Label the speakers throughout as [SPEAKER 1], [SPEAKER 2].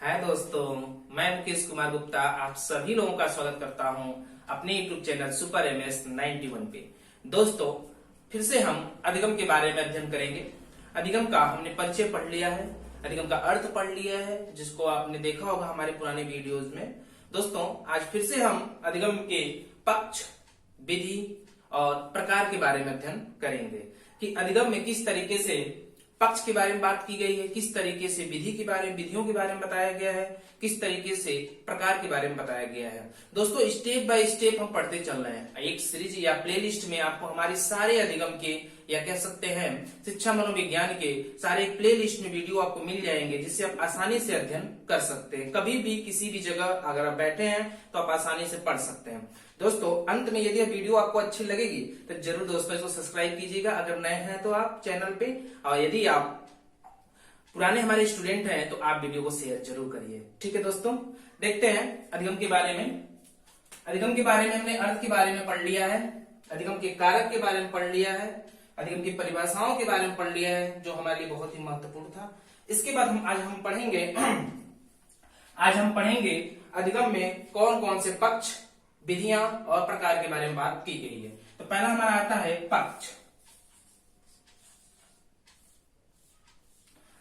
[SPEAKER 1] हाय दोस्तों, मैं मुकेश कुमार गुप्ता आप सभी लोगों का स्वागत करता हूं अपने यूट्यूब चैनल सुपर एमएस 91 पे। दोस्तों, फिर से हम अधिगम के बारे में अध्ययन करेंगे। अधिगम का हमने परिचय पढ़ लिया है, अधिगम का अर्थ पढ़ लिया है, जिसको आपने देखा होगा हमारे पुराने वीडियोज में। दोस्तों, आज फिर से हम अधिगम के पक्ष, विधि और प्रकार के बारे में अध्ययन करेंगे कि अधिगम में किस तरीके से पक्ष के बारे में बात की गई है, किस तरीके से विधि के बारे में, विधियों के बारे में बताया गया है, किस तरीके से प्रकार के बारे में बताया गया है। दोस्तों, स्टेप बाय स्टेप हम पढ़ते चल रहे हैं। एक सीरीज या प्लेलिस्ट में आपको हमारे सारे अधिगम के या कह सकते हैं शिक्षा मनोविज्ञान के सारे प्लेलिस्ट में वीडियो आपको मिल जाएंगे, जिससे आप आसानी से अध्ययन कर सकते हैं। कभी भी किसी भी जगह अगर आप बैठे हैं तो आप आसानी से पढ़ सकते हैं। दोस्तों, अंत में यदि वीडियो आपको अच्छी लगेगी तो जरूर दोस्तों इसको सब्सक्राइब कीजिएगा अगर नए हैं तो आप चैनल पे, और यदि आप पुराने हमारे स्टूडेंट हैं तो आप वीडियो को शेयर जरूर करिए। ठीक है दोस्तों, देखते हैं अधिगम के बारे में। अधिगम के बारे में हमने अर्थ के बारे में पढ़ लिया है, अधिगम के कारक के बारे में पढ़ लिया है, अधिगम की परिभाषाओं के बारे में पढ़ लिया है, जो हमारे लिए बहुत ही महत्वपूर्ण था। इसके बाद आज हम पढ़ेंगे अधिगम में कौन कौन से पक्ष, विधियां और प्रकार के बारे में बात की गई है। तो पहला हमारा आता है पक्ष।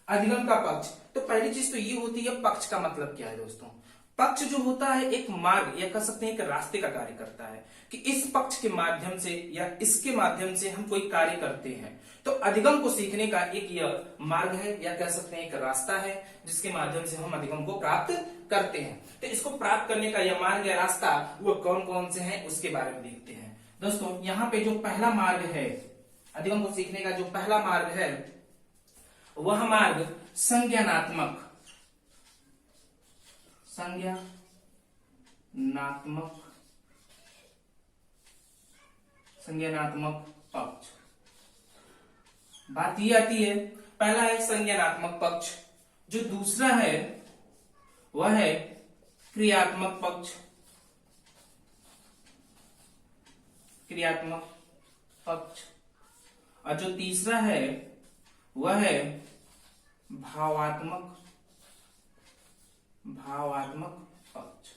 [SPEAKER 1] अधिगम का पक्ष। तो पहली चीज तो ये होती है, पक्ष का मतलब क्या है दोस्तों। पक्ष जो होता है एक मार्ग या कह सकते हैं एक रास्ते का कार्य करता है कि इस पक्ष के माध्यम से या इसके माध्यम से हम कोई कार्य करते हैं। तो अधिगम को सीखने का एक यह मार्ग है या कह सकते हैं एक रास्ता है, जिसके माध्यम से हम अधिगम को प्राप्त करते हैं। तो इसको प्राप्त करने का यह मार्ग या रास्ता वो कौन कौन से हैं उसके बारे में देखते हैं। दोस्तों, यहाँ पे जो पहला मार्ग है अधिगम को सीखने का, जो पहला मार्ग है वह मार्ग संज्ञानात्मक पक्ष। बात ये आती है, पहला है संज्ञानात्मक पक्ष, जो दूसरा है वह है क्रियात्मक पक्ष। और जो तीसरा है वह है भावात्मक पक्ष।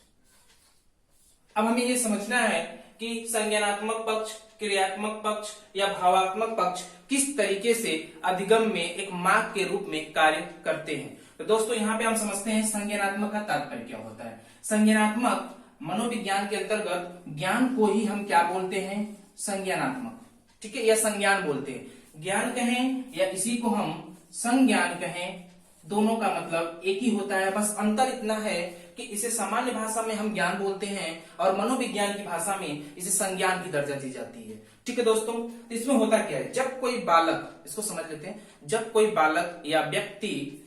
[SPEAKER 1] अब हमें ये समझना है कि संज्ञानात्मक पक्ष, क्रियात्मक पक्ष या भावात्मक पक्ष किस तरीके से अधिगम में एक मार्ग के रूप में कार्य करते हैं। तो दोस्तों, यहाँ पे हम समझते हैं संज्ञानात्मक का तात्पर्य क्या होता है। संज्ञानात्मक मनोविज्ञान के अंतर्गत ज्ञान को ही हम क्या बोलते हैं, संज्ञानात्मक। ठीक है, या संज्ञान बोलते हैं। ज्ञान कहें या इसी को हम संज्ञान कहें, दोनों का मतलब एक ही होता है। बस अंतर इतना है कि इसे सामान्य भाषा में हम ज्ञान बोलते हैं और मनोविज्ञान की भाषा में इसे संज्ञान की दर्जा दी जाती है। ठीक है दोस्तों, तो इसमें होता क्या है, जब कोई बालक, इसको समझ लेते हैं, जब कोई बालक या व्यक्ति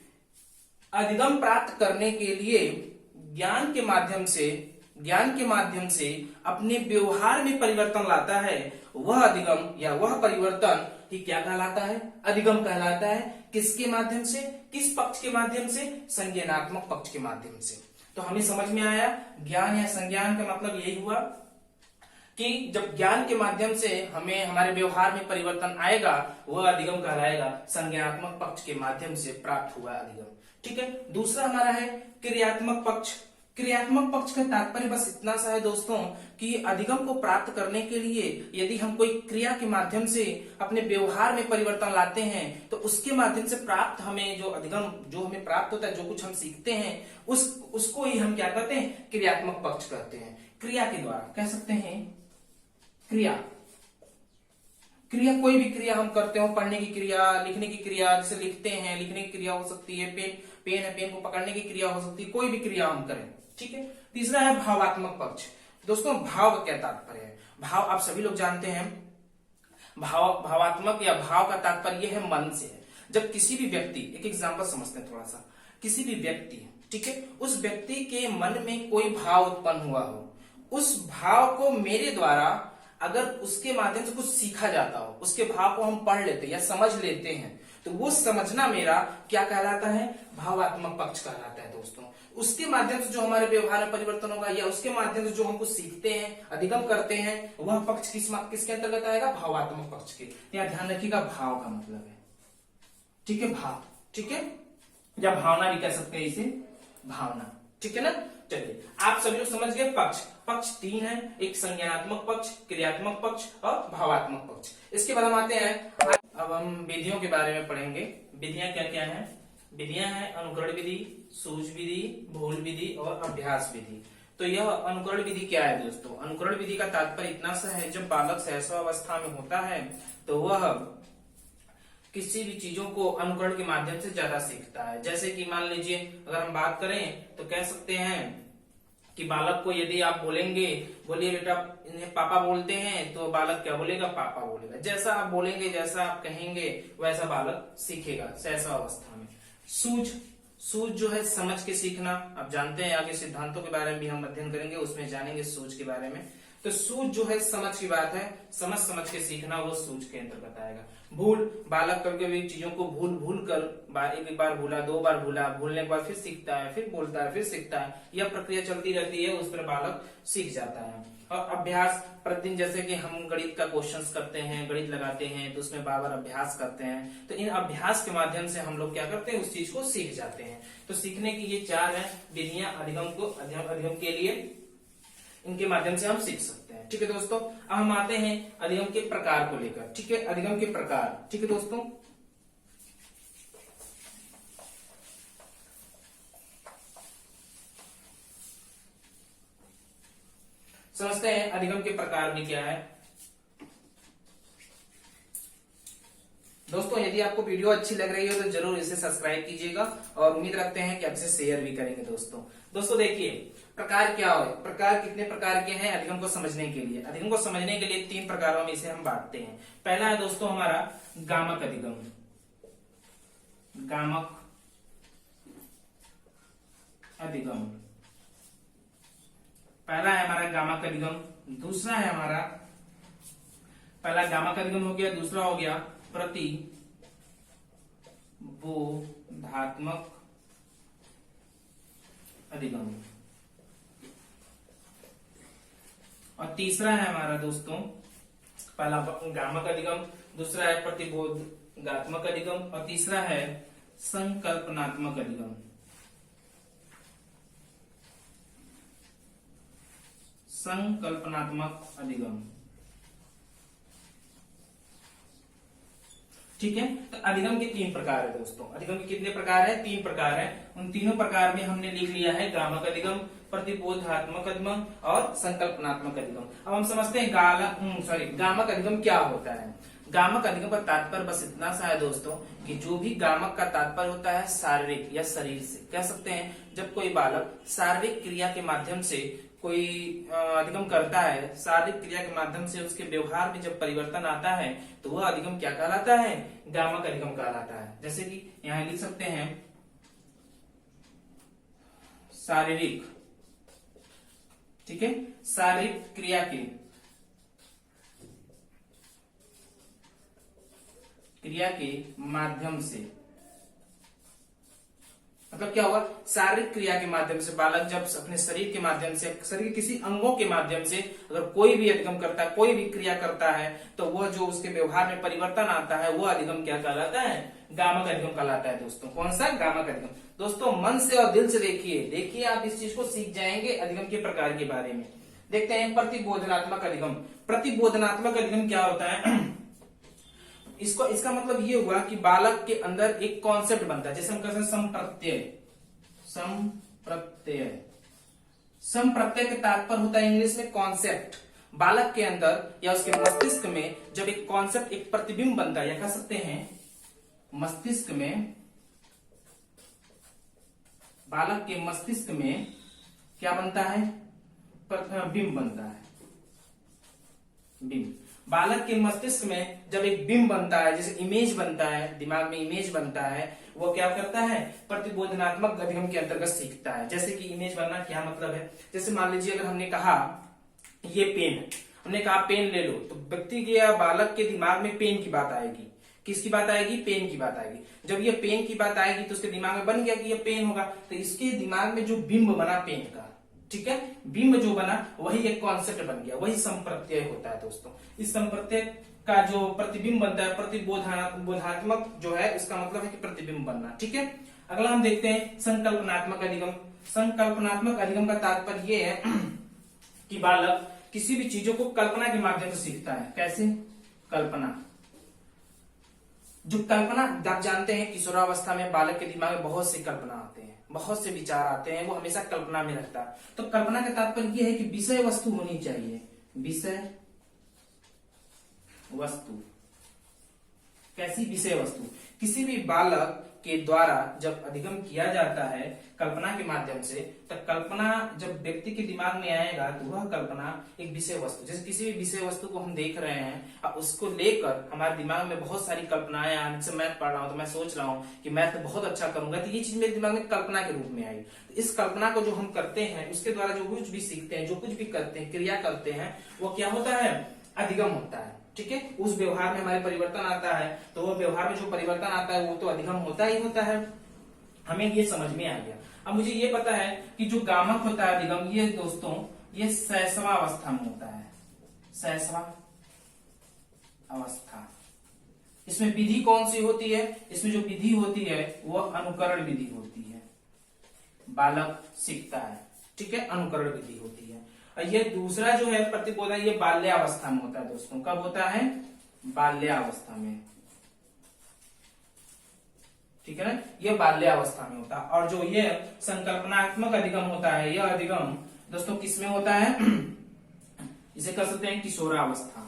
[SPEAKER 1] अधिगम प्राप्त करने के लिए ज्ञान के माध्यम से अपने व्यवहार में परिवर्तन लाता है, वह अधिगम या वह परिवर्तन ही क्या कहलाता है, अधिगम कहलाता है। किसके माध्यम से, किस पक्ष के माध्यम से, संज्ञानात्मक पक्ष के माध्यम से। तो हमें समझ में आया, ज्ञान या संज्ञान का मतलब यही हुआ कि जब ज्ञान के माध्यम से हमें हमारे व्यवहार में परिवर्तन आएगा, वह अधिगम कहलाएगा। संज्ञानात्मक पक्ष के माध्यम से प्राप्त हुआ अधिगम। ठीक है, दूसरा हमारा है क्रियात्मक पक्ष। क्रियात्मक पक्ष का तात्पर्य बस इतना सा है दोस्तों कि अधिगम को प्राप्त करने के लिए यदि हम कोई क्रिया के माध्यम से अपने व्यवहार में परिवर्तन लाते हैं, तो उसके माध्यम से प्राप्त हमें जो अधिगम जो हमें प्राप्त होता है, जो कुछ हम सीखते हैं, उसको ही हम क्या कहते हैं, क्रियात्मक पक्ष कहते हैं। क्रिया के द्वारा कह सकते हैं क्रिया कोई भी क्रिया हम करते हो, पढ़ने की क्रिया, लिखने की क्रिया, जैसे लिखते हैं, लिखने की क्रिया हो सकती है, पेन है, पेन को पकड़ने की क्रिया हो सकती है, कोई भी क्रिया हम करें। ठीक है, तीसरा है भावात्मक पक्ष। दोस्तों, भाव का क्या तात्पर्य है, भाव आप सभी लोग जानते हैं। भावात्मक या भाव का तात्पर्य है मन से है। जब किसी भी व्यक्ति, एक एग्जांपल समझते हैं थोड़ा सा, किसी भी व्यक्ति, ठीक है, उस व्यक्ति के मन में कोई भाव उत्पन्न हुआ हो, उस भाव को मेरे द्वारा अगर उसके माध्यम से कुछ सीखा जाता हो, उसके भाव को हम पढ़ लेते हैं या समझ लेते हैं, तो वो समझना मेरा क्या कहलाता है, भावात्मक पक्ष कहलाता है दोस्तों। उसके माध्यम से जो हमारे व्यवहार में परिवर्तन होगा या उसके माध्यम से जो हम कुछ सीखते हैं, अधिगम करते हैं, वह पक्ष किसके अंतर्गत आएगा, भावात्मक पक्ष के। यहाँ ध्यान रखिएगा, भाव का मतलब है, ठीक है, भाव, ठीक है, या भावना भी कह सकते हैं इसे। भावना। ठीक है ना। चलिए आप सभी लोग समझ गए। पक्ष पक्ष तीन है, एक संज्ञानात्मक पक्ष, क्रियात्मक पक्ष और भावात्मक पक्ष। इसके बाद हम आते हैं, अब हम विधियों के बारे में पढ़ेंगे। विधियां क्या क्या है? विधियां हैं अनुकरण विधि, सूझ विधि, भूल विधि और अभ्यास विधि। तो यह अनुकरण विधि क्या है दोस्तों? अनुकरण विधि का तात्पर्य इतना सा है, जब बालक शैशवावस्था में होता है तो वह किसी भी चीजों को अनुकरण के माध्यम से ज्यादा सीखता है। जैसे कि मान लीजिए अगर हम बात करें तो कह सकते हैं कि बालक को यदि आप बोलेंगे, बोलिए बेटा इन्हें पापा बोलते हैं, तो बालक क्या बोलेगा? पापा बोलेगा। जैसा आप बोलेंगे, जैसा आप कहेंगे, वैसा बालक सीखेगा शैशवावस्था में। सूझ सूझ जो है समझ के सीखना। आप जानते हैं आगे सिद्धांतों के बारे में भी हम अध्ययन करेंगे, उसमें जानेंगे सूझ के बारे में। तो सूझ जो है समझ की बात है, समझ समझ के सीखना, वो सूझ के अंतर्गत आएगा। भूल, बालक कभी कभी चीजों को भूल भूल कर एक बार भूला, दो बार भूला, भूलने के बाद फिर सीखता है, फिर बोलता है, फिर सीखता है। यह प्रक्रिया चलती रहती है, उस पर बालक सीख जाता है। और अभ्यास, प्रतिदिन जैसे कि हम गणित का क्वेश्चंस करते हैं, गणित लगाते हैं, तो उसमें बार बार अभ्यास करते हैं। तो इन अभ्यास के माध्यम से हम लोग क्या करते हैं? उस चीज को सीख जाते हैं। तो सीखने की ये चार है विधियां अधिगम के लिए, इनके माध्यम से हम सीख सकते हैं। ठीक है दोस्तों। अब हम आते हैं अधिगम के प्रकार को लेकर। ठीक है, अधिगम के प्रकार। ठीक है दोस्तों, समझते हैं अधिगम के प्रकार भी क्या है। दोस्तों यदि आपको वीडियो अच्छी लग रही हो तो जरूर इसे सब्सक्राइब कीजिएगा और उम्मीद रखते हैं कि आप इसे शेयर भी करेंगे। दोस्तों देखिए प्रकार क्या है, प्रकार कितने प्रकार के हैं अधिगम को समझने के लिए। अधिगम को समझने के लिए तीन प्रकारों में इसे हम बांटते हैं। पहला है दोस्तों हमारा गामक अधिगम। गामक अधिगम पहला है हमारा गामक अधिगम। दूसरा है हमारा, पहला गामक अधिगम हो गया, दूसरा हो गया प्रतिबोधात्मक अधिगम और तीसरा है हमारा दोस्तों, पहला गामक अधिगम, दूसरा है प्रतिबोधात्मक अधिगम और तीसरा है संकल्पनात्मक अधिगम। संकल्पनात्मक अधिगम। ठीक है। तो अधिगम के तीन प्रकार है दोस्तों। अधिगम के कितने प्रकार है? तीन प्रकार है। उन तीनों प्रकार में हमने लिख लिया है गामक अधिगम, प्रतिबोधात्मक अधिगम और संकल्पनात्मक अधिगम। अब हम समझते हैं गामक अधिगम क्या होता है। गामक अधिगम का तात्पर्य बस इतना सा है दोस्तों कि जो भी गामक का तात्पर्य होता है शारीरिक या शरीर से, कह सकते हैं जब कोई बालक शारीरिक क्रिया के माध्यम से कोई अधिगम करता है, शारीरिक क्रिया के माध्यम से उसके व्यवहार में जब परिवर्तन आता है तो वह अधिगम क्या कहलाता है? गामक अधिगम कहलाता है। जैसे कि यहां लिख सकते हैं शारीरिक, ठीक है, शारीरिक क्रिया के माध्यम से, मतलब क्या हुआ? शारीरिक क्रिया के माध्यम से बालक जब अपने शरीर के माध्यम से, शरीर किसी अंगों के माध्यम से अगर कोई भी अधिगम करता है, कोई भी क्रिया करता है, तो वह जो उसके व्यवहार में परिवर्तन आता है वो अधिगम क्या कहलाता है? गामक अधिगम कहलाता है दोस्तों। कौन सा? गामक अधिगम। दोस्तों मन से और दिल से देखिए आप इस चीज को सीख जाएंगे अधिगम के प्रकार के बारे में। देखते हैं प्रतिबोधनात्मक अधिगम। प्रतिबोधनात्मक अधिगम क्या होता है? इसका मतलब ये हुआ कि बालक के अंदर एक कॉन्सेप्ट बनता है, जैसे हम कहते हैं संप्रत्यय के तात्पर्य होता है इंग्लिश में कॉन्सेप्ट। बालक के अंदर या उसके मस्तिष्क में जब एक कॉन्सेप्ट, एक प्रतिबिंब बनता है, या कह सकते हैं मस्तिष्क में, बालक के मस्तिष्क में क्या बनता है? बिंब बनता है। बिंब, बालक के मस्तिष्क में जब एक बिंब बनता है, जैसे इमेज बनता है, दिमाग में इमेज बनता है, वो क्या करता है? प्रतिबोधनात्मक अधिगम के अंतर्गत सीखता है। जैसे कि इमेज बनना क्या मतलब है? जैसे मान लीजिए अगर हमने कहा ये पेन है, हमने कहा पेन ले लो, तो व्यक्ति के या बालक के दिमाग में पेन की बात आएगी। किसकी बात आएगी? पेन की बात आएगी। जब ये पेन की बात आएगी तो उसके दिमाग में बन गया कि ये पेन होगा, तो इसके दिमाग में जो बिंब बना पेन का, ठीक है, बिंब जो बना वही एक कॉन्सेप्ट बन गया, वही संप्रत्यय होता है दोस्तों। इस संप्रत्यय का जो प्रतिबिंब बनता है, प्रतिबोधात्मक जो है, इसका मतलब है कि प्रतिबिंब बनना। ठीक है। अगला हम देखते हैं संकल्पनात्मक अधिगम। संकल्पनात्मक अधिगम का तात्पर्य ये है कि बालक किसी भी चीजों को कल्पना के माध्यम से सीखता है। कैसे? कल्पना। जो कल्पना, आप जानते हैं किशोरावस्था में बालक के दिमाग में बहुत सी कल्पना आते हैं, बहुत से विचार आते हैं, वो हमेशा कल्पना में रखता है। तो कल्पना का तात्पर्य यह है कि विषय वस्तु होनी चाहिए। विषय वस्तु। कैसी विषय वस्तु? किसी भी बालक के द्वारा जब अधिगम किया जाता है कल्पना के माध्यम से, तो कल्पना जब व्यक्ति के दिमाग में आएगा तो वह कल्पना एक विषय वस्तु, जैसे किसी भी विषय वस्तु को हम देख रहे हैं और उसको लेकर हमारे दिमाग में बहुत सारी कल्पनाएं आने। जैसे मैथ पढ़ रहा हूं तो मैं सोच रहा हूं कि मैथ में बहुत अच्छा करूंगा, तो ये चीज मेरे दिमाग में कल्पना के रूप में आई। तो इस कल्पना को जो हम करते हैं उसके द्वारा जो कुछ भी सीखते हैं, जो कुछ भी करते हैं, क्रिया करते हैं, वो क्या होता है? अधिगम होता है। ठीक है, उस व्यवहार में हमारे परिवर्तन आता है, तो वो व्यवहार में जो परिवर्तन आता है वो तो अधिगम होता ही होता है। हमें ये समझ में आ गया। अब मुझे ये पता है कि जो गामक होता है अधिगम, ये दोस्तों ये शैशवा अवस्था में होता है। शैशवा अवस्था। इसमें विधि कौन सी होती है? इसमें जो विधि होती है वो अनुकरण विधि होती है। बालक सीखता है, ठीक है, अनुकरण विधि होती है। और ये दूसरा जो है प्रतिबोधन, ये बाल्यावस्था में होता है दोस्तों। कब होता है? बाल्यावस्था में। ठीक है ना, ये बाल्यावस्था में होता है। और जो ये संकल्पनात्मक अधिगम होता है, यह अधिगम दोस्तों किस में होता है? इसे कह सकते हैं किशोरावस्था।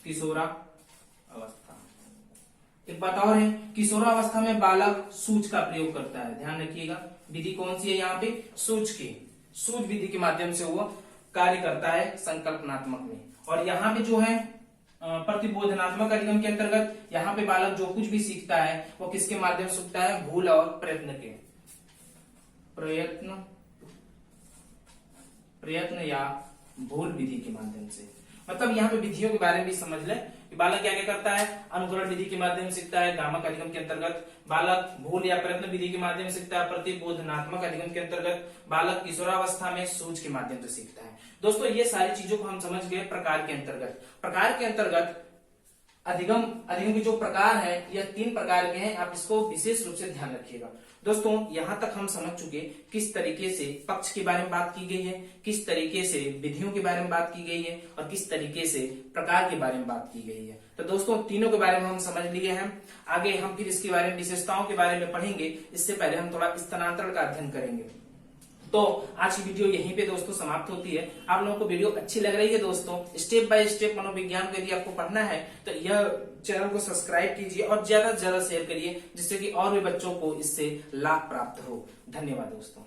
[SPEAKER 1] किशोरावस्था। एक बात और है, किशोरावस्था में बालक सूझ का प्रयोग करता है। ध्यान रखिएगा, विधि कौन सी है यहाँ पे? सूझ की। सूझ विधि के माध्यम से वो कार्य करता है संकल्पनात्मक में। और यहाँ पे जो है प्रतिबोधनात्मक अधिगम के अंतर्गत यहाँ पे बालक जो कुछ भी सीखता है वो किसके माध्यम से सीखता है? भूल और प्रयत्न के। प्रयत्न या भूल विधि के माध्यम से। मतलब यहाँ पे विधियों के बारे में भी समझ ले कि बालक क्या क्या करता है? अनुकरण विधि के माध्यम से सीखता है गामक अधिगम के अंतर्गत। बालक भूल या प्रयत्न विधि के माध्यम से सीखता है प्रतिबोधनात्मक अधिगम के अंतर्गत। बालक किशोरावस्था में सूझ के माध्यम से सीखता है। दोस्तों ये सारी चीजों को हम समझ गए प्रकार के अंतर्गत। प्रकार के अंतर्गत अधिगम के जो प्रकार है यह 3 प्रकार के हैं। आप इसको विशेष रूप से ध्यान रखिएगा। दोस्तों यहाँ तक हम समझ चुके किस तरीके से पक्ष के बारे में बात की गई है, किस तरीके से विधियों के बारे में बात की गई है और किस तरीके से प्रकार के बारे में बात की गई है। तो दोस्तों तीनों के बारे में हम समझ लिए हैं। आगे हम फिर इसके बारे में, विशेषताओं के बारे में पढ़ेंगे। इससे पहले हम थोड़ा स्थानांतरण का अध्ययन करेंगे। तो आज की वीडियो यहीं पे दोस्तों समाप्त होती है। आप लोगों को वीडियो अच्छी लग रही है दोस्तों, स्टेप बाय स्टेप मनोविज्ञान को यदि आपको पढ़ना है तो यह चैनल को सब्सक्राइब कीजिए और ज्यादा से ज्यादा शेयर करिए, जिससे कि और भी बच्चों को इससे लाभ प्राप्त हो। धन्यवाद दोस्तों।